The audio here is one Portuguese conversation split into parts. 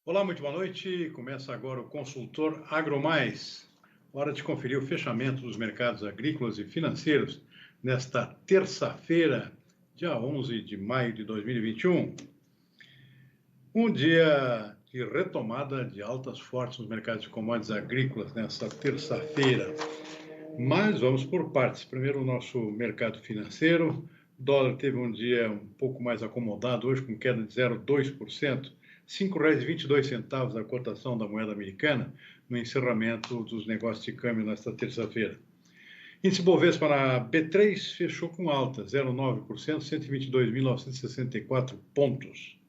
Olá, muito boa noite. Começa agora o Consultor AgroMais. Hora de conferir o fechamento dos mercados agrícolas e financeiros nesta terça-feira, dia 11 de maio de 2021. Um dia de retomada de altas fortes nos mercados de commodities agrícolas nesta terça-feira. Mas vamos por partes. Primeiro, o nosso mercado financeiro. O dólar teve um dia um pouco mais acomodado, hoje com queda de 0,2%. R$ 5,22 a cotação da moeda americana no encerramento dos negócios de câmbio nesta terça-feira. Índice Bovespa na B3 fechou com alta, 0,9%, 122.964 pontos.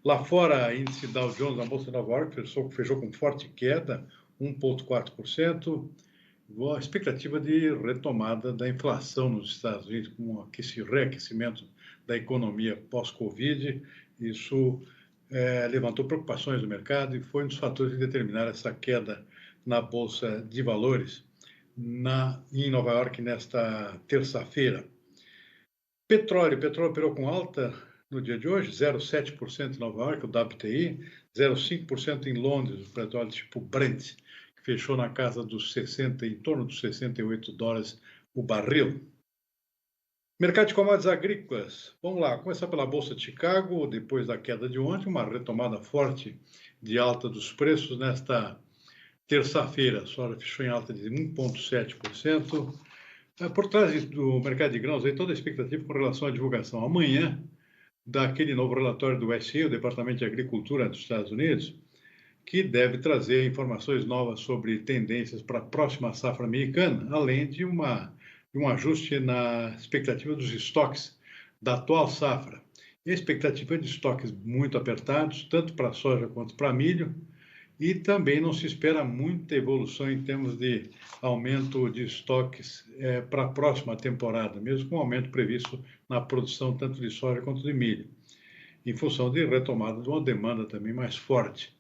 Lá fora, índice Dow Jones na Bolsa de Nova York fechou com forte queda, 1,4%. A expectativa de retomada da inflação nos Estados Unidos, com um reaquecimento da economia pós-Covid, isso levantou preocupações do mercado e foi um dos fatores que determinaram essa queda na Bolsa de Valores em Nova York nesta terça-feira. Petróleo operou com alta no dia de hoje, 0,7% em Nova York, o WTI, 0,5% em Londres, o petróleo tipo Brent, que fechou na casa dos 60, em torno dos $68 o barril. Mercado de commodities agrícolas. Vamos lá, começar pela Bolsa de Chicago, depois da queda de ontem, uma retomada forte de alta dos preços nesta terça-feira. A soja fechou em alta de 1,7%. Por trás do mercado de grãos, aí toda a expectativa com relação à divulgação amanhã daquele novo relatório do USDA, o Departamento de Agricultura dos Estados Unidos, que deve trazer informações novas sobre tendências para a próxima safra americana, além de um ajuste na expectativa dos estoques da atual safra. E a expectativa de estoques muito apertados, tanto para soja quanto para milho, e também não se espera muita evolução em termos de aumento de estoques para a próxima temporada, mesmo com o aumento previsto na produção tanto de soja quanto de milho, em função de retomada de uma demanda também mais forte.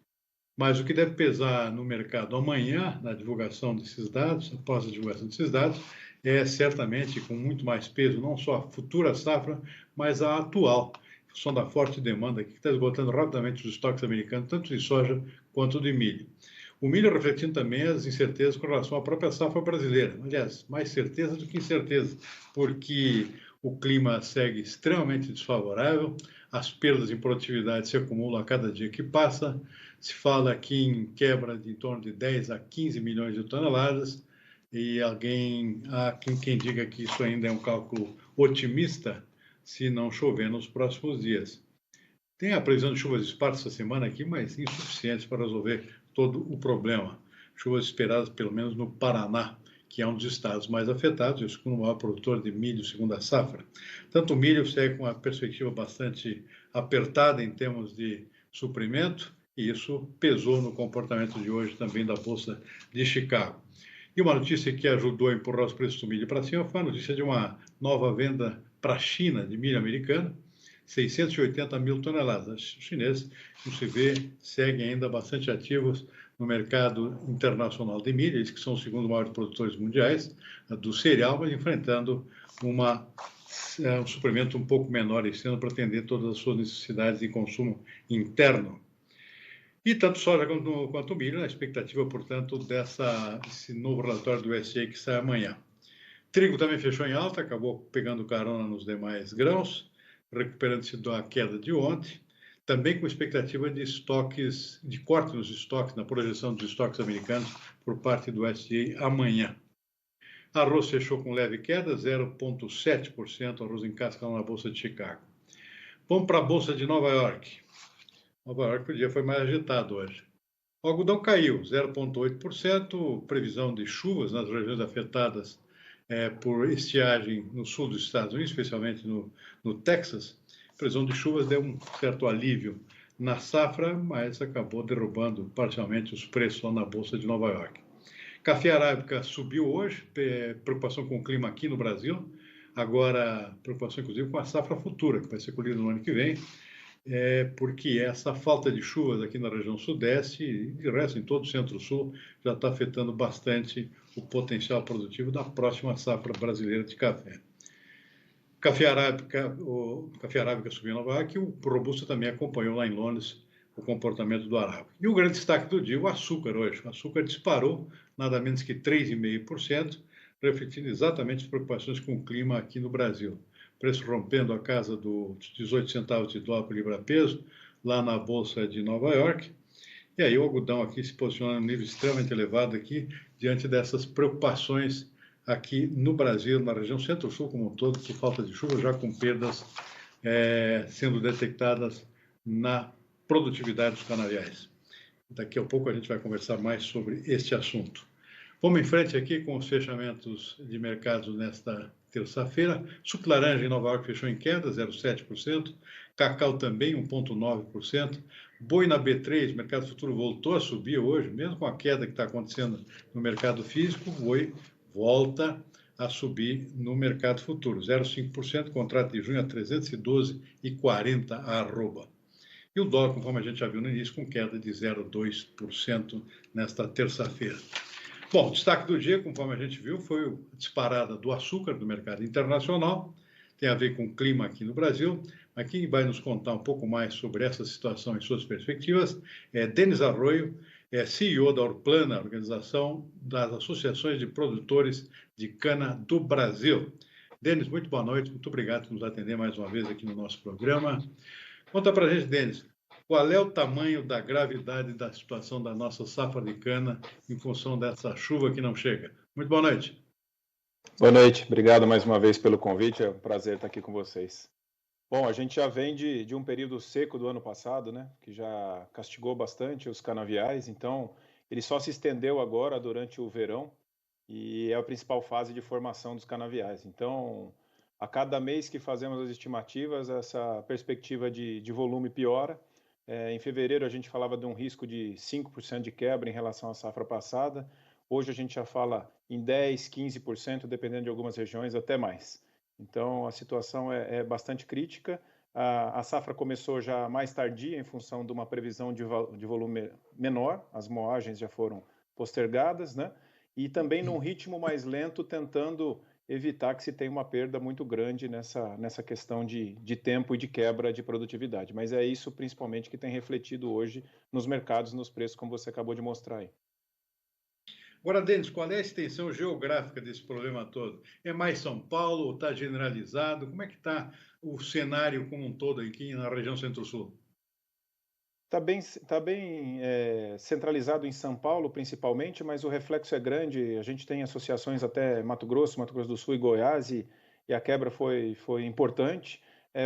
Mas o que deve pesar no mercado amanhã, na divulgação desses dados, após a divulgação desses dados, é certamente com muito mais peso, não só a futura safra, mas a atual, em função da forte demanda que está esgotando rapidamente os estoques americanos, tanto de soja quanto de milho. O milho refletindo também as incertezas com relação à própria safra brasileira. Aliás, mais certeza do que incerteza, porque o clima segue extremamente desfavorável, as perdas em produtividade se acumulam a cada dia que passa, se fala aqui em quebra de em torno de 10 a 15 milhões de toneladas, e há quem diga que isso ainda é um cálculo otimista, se não chover nos próximos dias. Tem a previsão de chuvas esparsas essa semana aqui, mas insuficientes para resolver todo o problema. Chuvas esperadas pelo menos no Paraná, que é um dos estados mais afetados, e o segundo maior produtor de milho segundo a safra. Tanto o milho segue com uma perspectiva bastante apertada em termos de suprimento, e isso pesou no comportamento de hoje também da Bolsa de Chicago. E uma notícia que ajudou a empurrar os preços do milho para cima foi a notícia de uma nova venda para a China de milho americano, 680 mil toneladas. Os chineses, como se vê, seguem ainda bastante ativos no mercado internacional de milho, eles que são os segundo maiores produtores mundiais do cereal, mas enfrentando um suprimento um pouco menor esse ano para atender todas as suas necessidades de consumo interno. E tanto soja quanto milho, na expectativa, portanto, desse novo relatório do USDA que sai amanhã. Trigo também fechou em alta, acabou pegando carona nos demais grãos, recuperando-se da queda de ontem, também com expectativa de estoques, de corte nos estoques, na projeção dos estoques americanos por parte do USDA amanhã. Arroz fechou com leve queda, 0,7%, arroz em casca na Bolsa de Chicago. Vamos para a Bolsa de Nova York. Nova York, o dia foi mais agitado hoje. O algodão caiu, 0,8%, previsão de chuvas nas regiões afetadas por estiagem no sul dos Estados Unidos, especialmente no Texas. A previsão de chuvas deu um certo alívio na safra, mas acabou derrubando parcialmente os preços lá na Bolsa de Nova York. Café arábica subiu hoje, preocupação com o clima aqui no Brasil, agora preocupação inclusive com a safra futura, que vai ser colhida no ano que vem, porque essa falta de chuvas aqui na região sudeste e de resto em todo o centro-sul já está afetando bastante o potencial produtivo da próxima safra brasileira de café. O café arábica subiu em Nova York e o robusta também acompanhou lá em Londres o comportamento do Arábica. E o grande destaque do dia, o açúcar hoje. O açúcar disparou nada menos que 3,5%, refletindo exatamente as preocupações com o clima aqui no Brasil. Preço rompendo a casa dos 18 centavos de dólar por libra-peso, lá na Bolsa de Nova York. E aí o algodão aqui se posiciona em um nível extremamente elevado aqui, diante dessas preocupações aqui no Brasil, na região centro-sul como um todo, por falta de chuva, já com perdas sendo detectadas na produtividade dos canaviais. Daqui a pouco a gente vai conversar mais sobre este assunto. Vamos em frente aqui com os fechamentos de mercados nesta terça-feira. Suco laranja em Nova York fechou em queda, 0,7%. Cacau também, 1,9%. Boi na B3, mercado futuro voltou a subir hoje, mesmo com a queda que está acontecendo no mercado físico, o boi volta a subir no mercado futuro, 0,5%, contrato de junho a 312,40 a arroba. E o dólar, conforme a gente já viu no início, com queda de 0,2% nesta terça-feira. Bom, o destaque do dia, conforme a gente viu, foi a disparada do açúcar do mercado internacional, tem a ver com o clima aqui no Brasil, mas quem vai nos contar um pouco mais sobre essa situação e suas perspectivas é Denis Arroio, CEO da Orplana, Organização das Associações de Produtores de Cana do Brasil. Denis, muito boa noite, muito obrigado por nos atender mais uma vez aqui no nosso programa. Conta para a gente, Denis, qual é o tamanho da gravidade da situação da nossa safra de cana em função dessa chuva que não chega? Muito boa noite. Boa noite, obrigado mais uma vez pelo convite, é um prazer estar aqui com vocês. Bom, a gente já vem de um período seco do ano passado, né, que já castigou bastante os canaviais, então ele só se estendeu agora durante o verão e é a principal fase de formação dos canaviais. Então, a cada mês que fazemos as estimativas, essa perspectiva de volume piora. Em fevereiro a gente falava de um risco de 5% de quebra em relação à safra passada. Hoje a gente já fala em 10%, 15%, dependendo de algumas regiões, até mais. Então, a situação é bastante crítica. A safra começou já mais tardia, em função de uma previsão de volume menor, as moagens já foram postergadas, né? E também num ritmo mais lento, tentando evitar que se tenha uma perda muito grande nessa questão de tempo e de quebra de produtividade. Mas é isso, principalmente, que tem refletido hoje nos mercados, nos preços, como você acabou de mostrar aí. Agora, Denis, qual é a extensão geográfica desse problema todo? É mais São Paulo ou está generalizado? Como é que está o cenário como um todo aqui na região Centro-Sul? Tá bem centralizado em São Paulo, principalmente, mas o reflexo é grande. A gente tem associações até Mato Grosso do Sul e Goiás, e a quebra foi importante.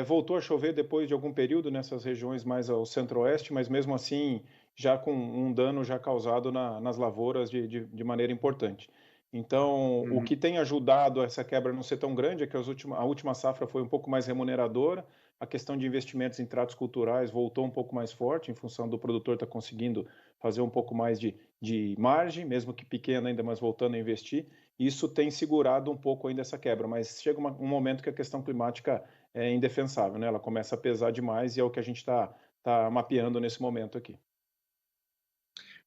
Voltou a chover depois de algum período nessas regiões mais ao centro-oeste, mas mesmo assim já com um dano já causado nas lavouras de maneira importante. Então, o que tem ajudado essa quebra não ser tão grande é que a última safra foi um pouco mais remuneradora. A questão de investimentos em tratos culturais voltou um pouco mais forte, em função do produtor estar conseguindo fazer um pouco mais de margem, mesmo que pequena ainda, mas voltando a investir. Isso tem segurado um pouco ainda essa quebra, mas chega um momento que a questão climática é indefensável, né? Ela começa a pesar demais e é o que a gente está mapeando nesse momento aqui.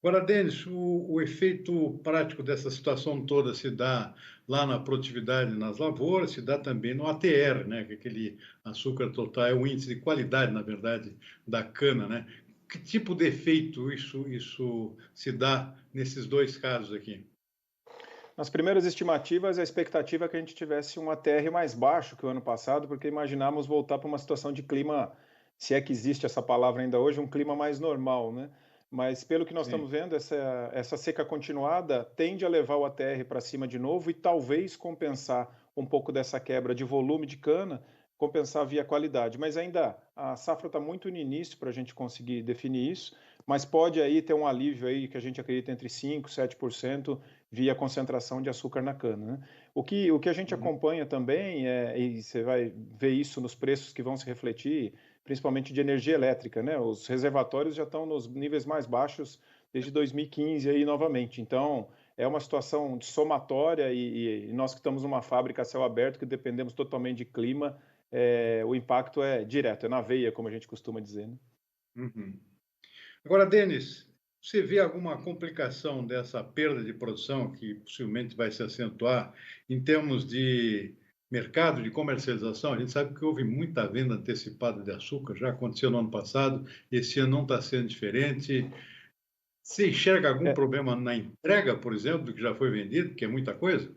Agora, Denis, o efeito prático dessa situação toda se dá lá na produtividade nas lavouras, se dá também no ATR, né? Que é aquele açúcar total, é o índice de qualidade, na verdade, da cana, né? Que tipo de efeito isso se dá nesses dois casos aqui? Nas primeiras estimativas, a expectativa é que a gente tivesse um ATR mais baixo que o ano passado, porque imaginávamos voltar para uma situação de clima, se é que existe essa palavra ainda hoje, um clima mais normal, né? Mas pelo que nós Sim. estamos vendo, essa seca continuada tende a levar o ATR para cima de novo e talvez compensar um pouco dessa quebra de volume de cana, compensar via qualidade. Mas ainda a safra está muito no início para a gente conseguir definir isso, mas pode aí ter um alívio aí que a gente acredita entre 5% e 7% via concentração de açúcar na cana, né? O que a gente acompanha também, e você vai ver isso nos preços que vão se refletir, principalmente de energia elétrica, né? Os reservatórios já estão nos níveis mais baixos desde 2015 aí novamente. Então, é uma situação de somatória e nós que estamos numa fábrica a céu aberto, que dependemos totalmente de clima, o impacto é direto, é na veia, como a gente costuma dizer, né? Uhum. Agora, Denis, você vê alguma complicação dessa perda de produção que possivelmente vai se acentuar em termos de mercado de comercialização, a gente sabe que houve muita venda antecipada de açúcar, já aconteceu no ano passado, esse ano não está sendo diferente. Você enxerga algum É, problema na entrega, por exemplo, do que já foi vendido, que é muita coisa?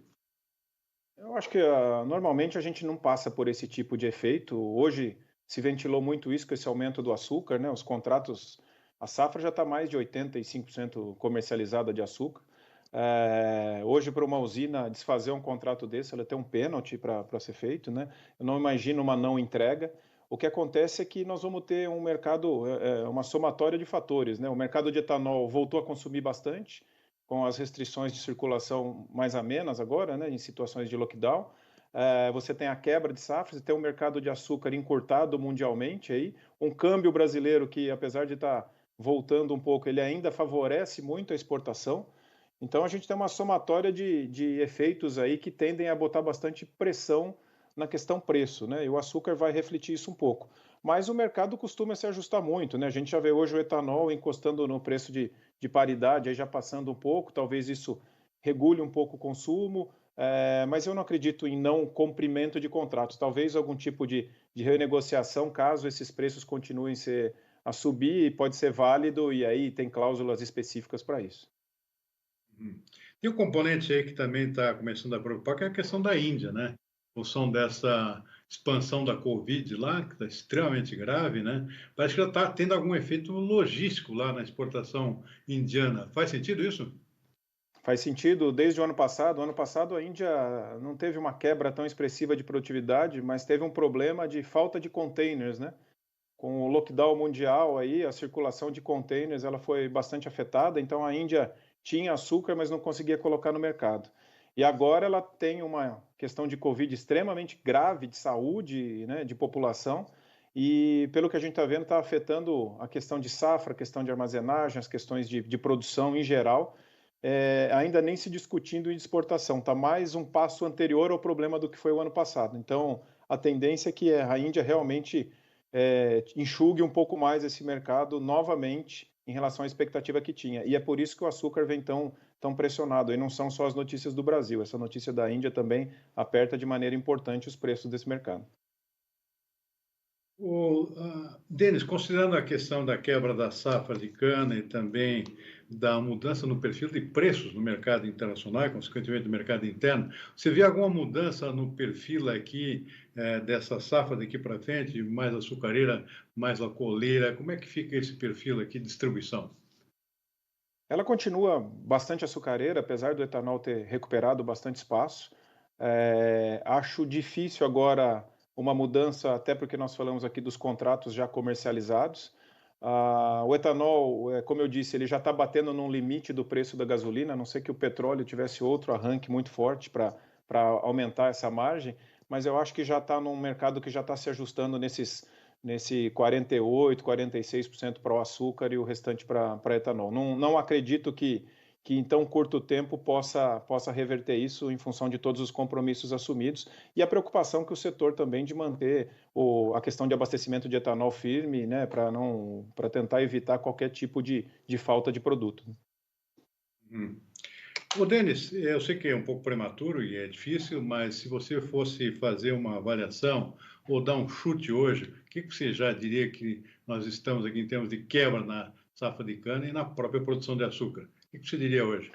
eu acho que normalmente a gente não passa por esse tipo de efeito. Hoje se ventilou muito isso com esse aumento do açúcar, né? Os contratos, a safra já está mais de 85% comercializada de açúcar. Hoje, para uma usina desfazer um contrato desse, ela tem um pênalti para ser feito, né? Eu não imagino uma não entrega. O que acontece é que nós vamos ter um mercado, uma somatória de fatores, né? O mercado de etanol voltou a consumir bastante, com as restrições de circulação mais amenas agora, né, em situações de lockdown. Você tem a quebra de safra, você tem um mercado de açúcar encurtado mundialmente, aí, um câmbio brasileiro que, apesar de estar voltando um pouco, ele ainda favorece muito a exportação. Então, a gente tem uma somatória de efeitos aí que tendem a botar bastante pressão na questão preço, né? E o açúcar vai refletir isso um pouco. Mas o mercado costuma se ajustar muito, né? A gente já vê hoje o etanol encostando no preço de paridade, aí já passando um pouco, talvez isso regule um pouco o consumo, mas eu não acredito em não cumprimento de contratos. Talvez algum tipo de renegociação, caso esses preços continuem a subir, pode ser válido e aí tem cláusulas específicas para isso. Uhum. E o componente aí que também está começando a preocupar, que é a questão da Índia, né? Em função dessa expansão da Covid lá, que está extremamente grave, né? Parece que já está tendo algum efeito logístico lá na exportação indiana. Faz sentido isso? Faz sentido desde o ano passado. O ano passado a Índia não teve uma quebra tão expressiva de produtividade, mas teve um problema de falta de containers, né? Com o lockdown mundial aí, a circulação de containers ela foi bastante afetada, então a Índia tinha açúcar, mas não conseguia colocar no mercado. E agora ela tem uma questão de Covid extremamente grave de saúde, né, de população, e pelo que a gente está vendo, está afetando a questão de safra, a questão de armazenagem, as questões de produção em geral, ainda nem se discutindo em exportação, está mais um passo anterior ao problema do que foi o ano passado. Então, a tendência é que a Índia realmente enxugue um pouco mais esse mercado novamente em relação à expectativa que tinha. E é por isso que o açúcar vem tão pressionado. E não são só as notícias do Brasil, essa notícia da Índia também aperta de maneira importante os preços desse mercado. Denis, considerando a questão da quebra da safra de cana e também da mudança no perfil de preços no mercado internacional e, consequentemente, no mercado interno, você vê alguma mudança no perfil aqui dessa safra daqui para frente, mais açucareira, mais alcooleira? Como é que fica esse perfil aqui de distribuição? Ela continua bastante açucareira, apesar do etanol ter recuperado bastante espaço. Acho difícil agora uma mudança, até porque nós falamos aqui dos contratos já comercializados. O etanol, como eu disse, ele já está batendo num limite do preço da gasolina, a não ser que o petróleo tivesse outro arranque muito forte para aumentar essa margem, mas eu acho que já está num mercado que já está se ajustando nesse 48%, 46% para o açúcar e o restante para etanol. Não acredito que em tão curto tempo possa reverter isso em função de todos os compromissos assumidos e a preocupação que o setor também de manter a questão de abastecimento de etanol firme, né, para tentar evitar qualquer tipo de falta de produto. Hum. Ô, Denis, eu sei que é um pouco prematuro e é difícil, mas se você fosse fazer uma avaliação ou dar um chute hoje, o que você já diria que nós estamos aqui em termos de quebra na safra de cana e na própria produção de açúcar? O que você diria hoje?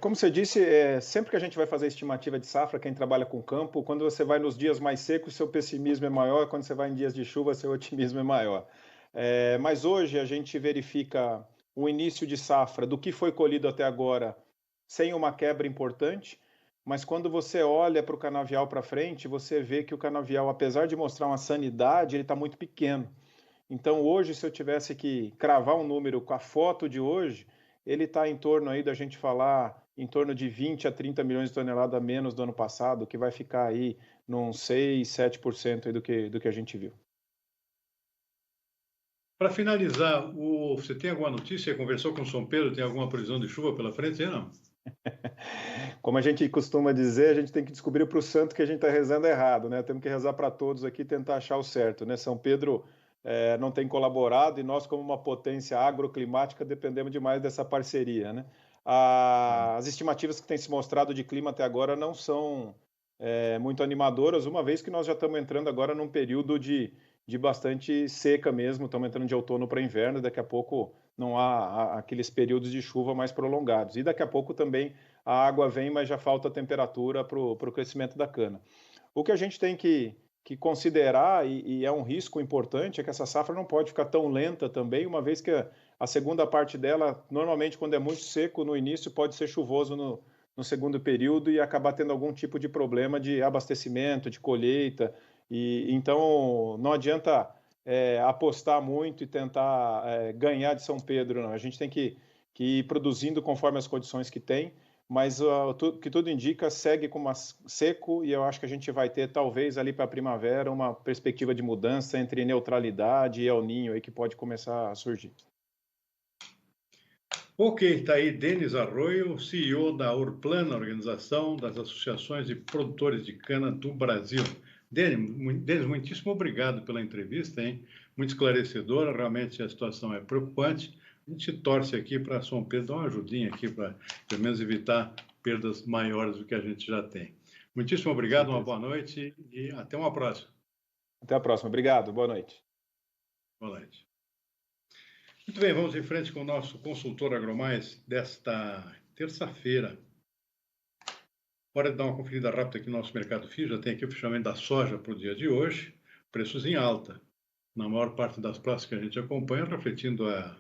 Como você disse, sempre que a gente vai fazer estimativa de safra, quem trabalha com campo, quando você vai nos dias mais secos, seu pessimismo é maior, quando você vai em dias de chuva, seu otimismo é maior. Mas hoje a gente verifica o início de safra do que foi colhido até agora, sem uma quebra importante, mas quando você olha para o canavial para frente, você vê que o canavial, apesar de mostrar uma sanidade, ele está muito pequeno. Então, hoje, se eu tivesse que cravar um número com a foto de hoje, ele está em torno aí da gente falar em torno de 20 a 30 milhões de toneladas a menos do ano passado, que vai ficar aí num 6, 7% aí do que a gente viu. Para finalizar, você tem alguma notícia? Conversou com o São Pedro? Tem alguma previsão de chuva pela frente? Não. Como a gente costuma dizer, a gente tem que descobrir para o santo que a gente está rezando errado, né? Temos que rezar para todos aqui e tentar achar o certo, né? São Pedro não tem colaborado e nós, como uma potência agroclimática, dependemos demais dessa parceria, né? As estimativas que têm se mostrado de clima até agora não são muito animadoras, uma vez que nós já estamos entrando agora num período de bastante seca mesmo, estamos entrando de outono para inverno, daqui a pouco não há aqueles períodos de chuva mais prolongados. E daqui a pouco também a água vem, mas já falta temperatura para o crescimento da cana. O que a gente tem que considerar, e é um risco importante, é que essa safra não pode ficar tão lenta também, uma vez que a segunda parte dela, normalmente quando é muito seco no início, pode ser chuvoso no segundo período e acabar tendo algum tipo de problema de abastecimento, de colheita. E então não adianta apostar muito e tentar ganhar de São Pedro, não. A gente tem que ir produzindo conforme as condições que tem, mas que tudo indica segue como seco, e eu acho que a gente vai ter talvez ali para a primavera uma perspectiva de mudança entre neutralidade e El Niño aí que pode começar a surgir. Ok, está aí Denis Arroio, CEO da Urplana, Organização das Associações de Produtores de Cana do Brasil. Denis, muitíssimo obrigado pela entrevista, hein? Muito esclarecedora, realmente a situação é preocupante. A gente torce aqui para São Pedro dar uma ajudinha aqui para, pelo menos, evitar perdas maiores do que a gente já tem. Muitíssimo obrigado, uma boa noite e até uma próxima. Até a próxima. Obrigado, boa noite. Boa noite. Muito bem, vamos em frente com o nosso consultor AgroMais desta terça-feira. Hora de dar uma conferida rápida aqui no nosso mercado FII. Já tem aqui o fechamento da soja para o dia de hoje. Preços em alta, na maior parte das praças que a gente acompanha, refletindo a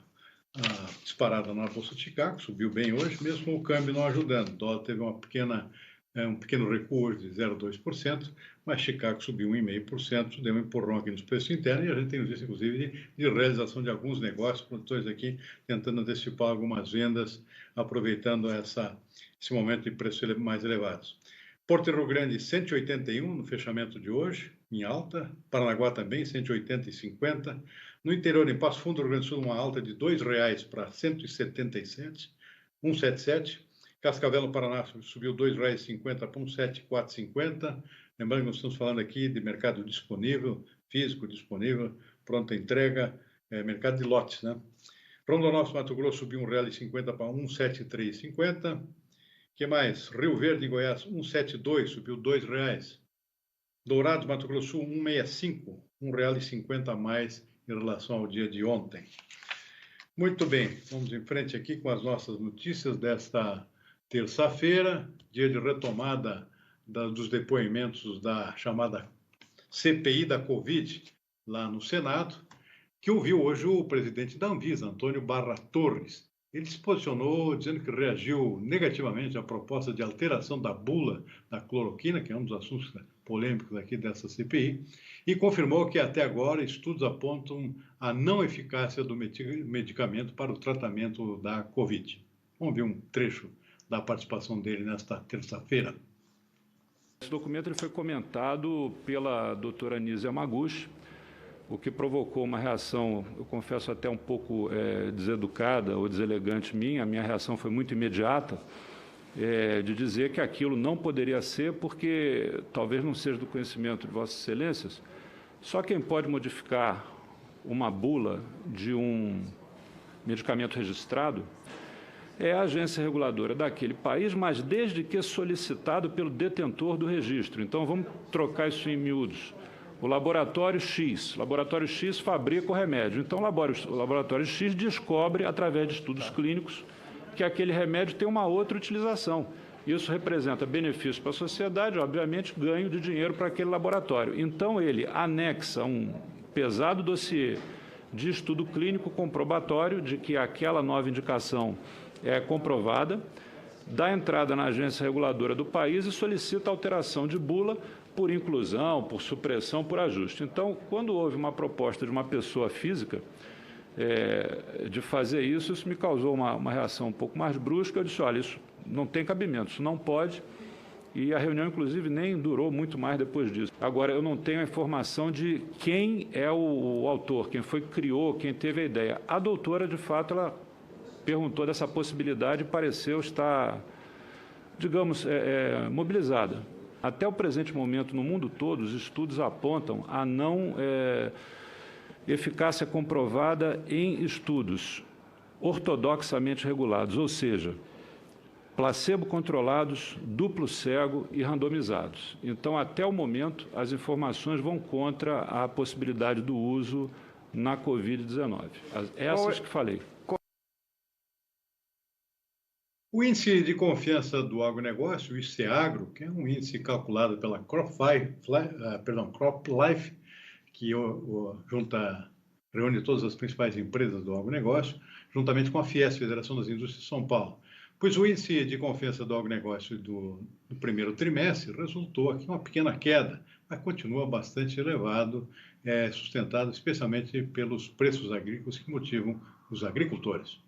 disparada na Bolsa de Chicago, subiu bem hoje, mesmo com o câmbio não ajudando. O dólar teve um pequeno recuo hoje de 0,2%, mas Chicago subiu 1,5%, deu um empurrão aqui nos preços internos, e a gente tem visto, inclusive, de realização de alguns negócios, produtores aqui tentando antecipar algumas vendas, aproveitando esse momento de preços mais elevados. Porto Rio Grande, 181 no fechamento de hoje, em alta. Paranaguá também, 180,50. No interior, em Passo Fundo, Rio Grande do Sul, uma alta de R$ 2,00 para 177. Cascavel, no Paraná, subiu R$ 2,50 para 174,50. Lembrando que nós estamos falando aqui de mercado disponível, físico disponível, pronta entrega, mercado de lotes, né? Rondonópolis, Mato Grosso, subiu R$ 1,50 para 173,50. Que mais? Rio Verde, Goiás, 172, subiu R$ 2,00. Dourados, Mato Grosso Sul, 165, R$ 1,50 a mais em relação ao dia de ontem. Muito bem, vamos em frente aqui com as nossas notícias desta terça-feira, dia de retomada dos depoimentos da chamada CPI da Covid, lá no Senado, que ouviu hoje o presidente da Anvisa, Antônio Barra Torres. Ele se posicionou dizendo que reagiu negativamente à proposta de alteração da bula da cloroquina, que é um dos assuntos polêmicos aqui dessa CPI, e confirmou que até agora estudos apontam a não eficácia do medicamento para o tratamento da Covid. Vamos ver um trecho da participação dele nesta terça-feira. Esse documento ele foi comentado pela doutora Anísia Yamaguchi, o que provocou uma reação, eu confesso até um pouco deseducada ou deselegante minha. A minha reação foi muito imediata, de dizer que aquilo não poderia ser, porque talvez não seja do conhecimento de Vossas Excelências, só quem pode modificar uma bula de um medicamento registrado é a agência reguladora daquele país, mas desde que solicitado pelo detentor do registro. Então, vamos trocar isso em miúdos. O laboratório X fabrica o remédio. Então, o laboratório X descobre, através de estudos clínicos, que aquele remédio tem uma outra utilização. Isso representa benefício para a sociedade, obviamente, ganho de dinheiro para aquele laboratório. Então, ele anexa um pesado dossiê de estudo clínico comprobatório de que aquela nova indicação é comprovada, dá entrada na agência reguladora do país e solicita alteração de bula por inclusão, por supressão, por ajuste. Então, quando houve uma proposta de uma pessoa física de fazer isso, isso me causou uma reação um pouco mais brusca. Eu disse, olha, isso não tem cabimento, isso não pode, e a reunião, inclusive, nem durou muito mais depois disso. Agora, eu não tenho a informação de quem é o autor, quem foi que criou, quem teve a ideia. A doutora, de fato, ela perguntou dessa possibilidade e pareceu estar, digamos, mobilizada. Até o presente momento, no mundo todo, os estudos apontam a não eficácia comprovada em estudos ortodoxamente regulados, ou seja, placebo-controlados, duplo cego e randomizados. Então, até o momento, as informações vão contra a possibilidade do uso na Covid-19. Essas que falei. O índice de confiança do agronegócio, o ICEAGRO, que é um índice calculado pela CropLife, que reúne todas as principais empresas do agronegócio, juntamente com a FIES, Federação das Indústrias de São Paulo. Pois o índice de confiança do agronegócio do primeiro trimestre resultou aqui uma pequena queda, mas continua bastante elevado, sustentado especialmente pelos preços agrícolas que motivam os agricultores.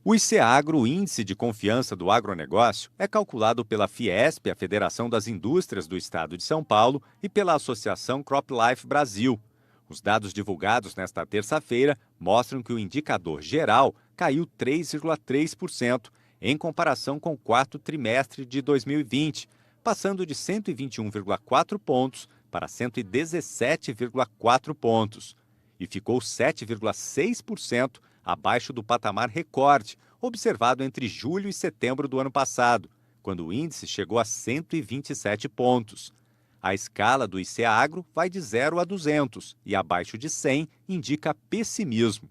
O ICEAGRO, o Índice de Confiança do Agronegócio, é calculado pela Fiesp, a Federação das Indústrias do Estado de São Paulo, e pela Associação CropLife Brasil. Os dados divulgados nesta terça-feira mostram que o indicador geral caiu 3,3% em comparação com o quarto trimestre de 2020, passando de 121,4 pontos para 117,4 pontos, e ficou 7,6% abaixo do patamar recorde, observado entre julho e setembro do ano passado, quando o índice chegou a 127 pontos. A escala do ICEAGRO vai de 0 a 200 e abaixo de 100 indica pessimismo.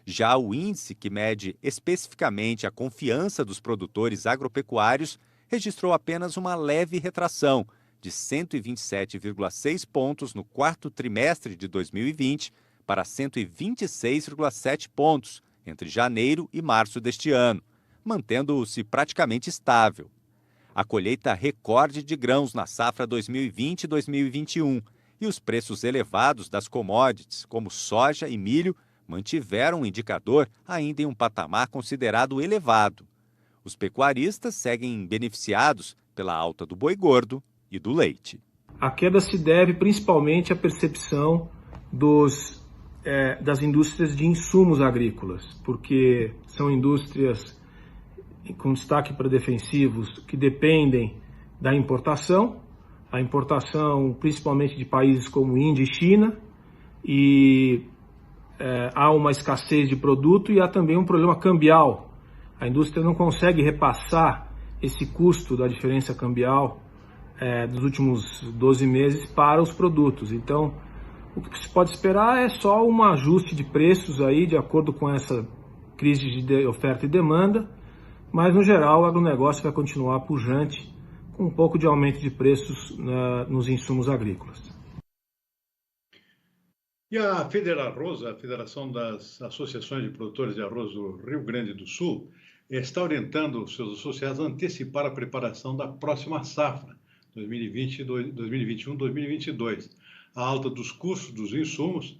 Já o índice, que mede especificamente a confiança dos produtores agropecuários, registrou apenas uma leve retração, de 127,6 pontos no quarto trimestre de 2020 para 126,7 pontos entre janeiro e março deste ano, mantendo-se praticamente estável. A colheita recorde de grãos na safra 2020 e 2021 e os preços elevados das commodities, como soja e milho, mantiveram o indicador ainda em um patamar considerado elevado. Os pecuaristas seguem beneficiados pela alta do boi gordo e do leite. A queda se deve principalmente à percepção das indústrias de insumos agrícolas, porque são indústrias com destaque para defensivos que dependem da importação, a importação principalmente de países como Índia e China, e há uma escassez de produto e há também um problema cambial. A indústria não consegue repassar esse custo da diferença cambial dos últimos 12 meses para os produtos. Então, o que se pode esperar é só um ajuste de preços aí, de acordo com essa crise de oferta e demanda, mas no geral o agronegócio vai continuar pujante, com um pouco de aumento de preços nos insumos agrícolas. E a Federarroz, a Federação das Associações de Produtores de Arroz do Rio Grande do Sul, está orientando os seus associados a antecipar a preparação da próxima safra, 2021-2022. A alta dos custos dos insumos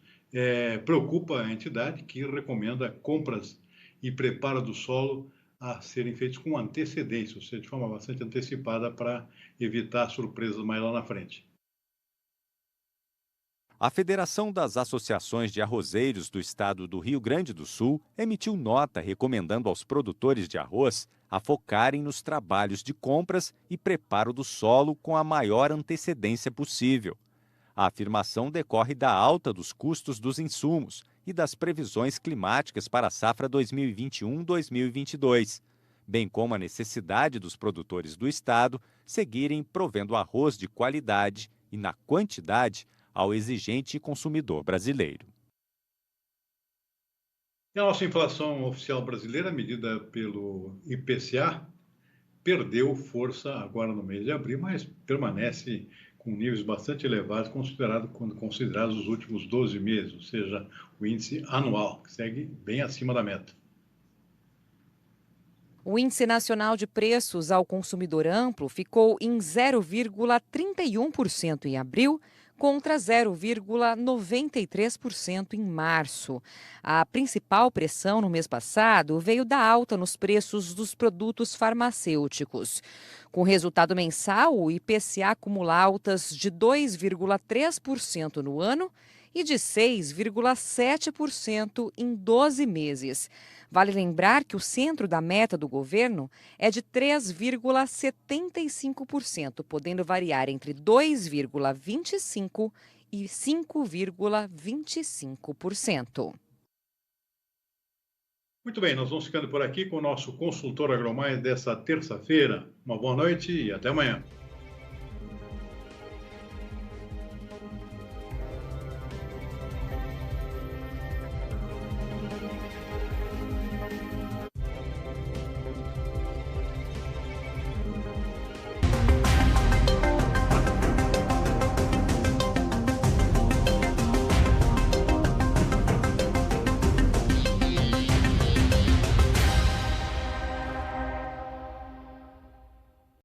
preocupa a entidade, que recomenda compras e preparo do solo a serem feitos com antecedência, ou seja, de forma bastante antecipada, para evitar surpresas mais lá na frente. A Federação das Associações de Arrozeiros do Estado do Rio Grande do Sul emitiu nota recomendando aos produtores de arroz a focarem nos trabalhos de compras e preparo do solo com a maior antecedência possível. A afirmação decorre da alta dos custos dos insumos e das previsões climáticas para a safra 2021-2022, bem como a necessidade dos produtores do estado seguirem provendo arroz de qualidade e na quantidade ao exigente consumidor brasileiro. E a nossa inflação oficial brasileira, medida pelo IPCA, perdeu força agora no mês de abril, mas permanece com níveis bastante elevados, quando considerados os últimos 12 meses, ou seja, o índice anual, que segue bem acima da meta. O Índice Nacional de Preços ao Consumidor Amplo ficou em 0,31% em abril, contra 0,93% em março. A principal pressão no mês passado veio da alta nos preços dos produtos farmacêuticos. Com o resultado mensal, o IPCA acumula altas de 2,3% no ano e de 6,7% em 12 meses. Vale lembrar que o centro da meta do governo é de 3,75%, podendo variar entre 2,25% e 5,25%. Muito bem, nós vamos ficando por aqui com o nosso consultor AgroMais dessa terça-feira. Uma boa noite e até amanhã.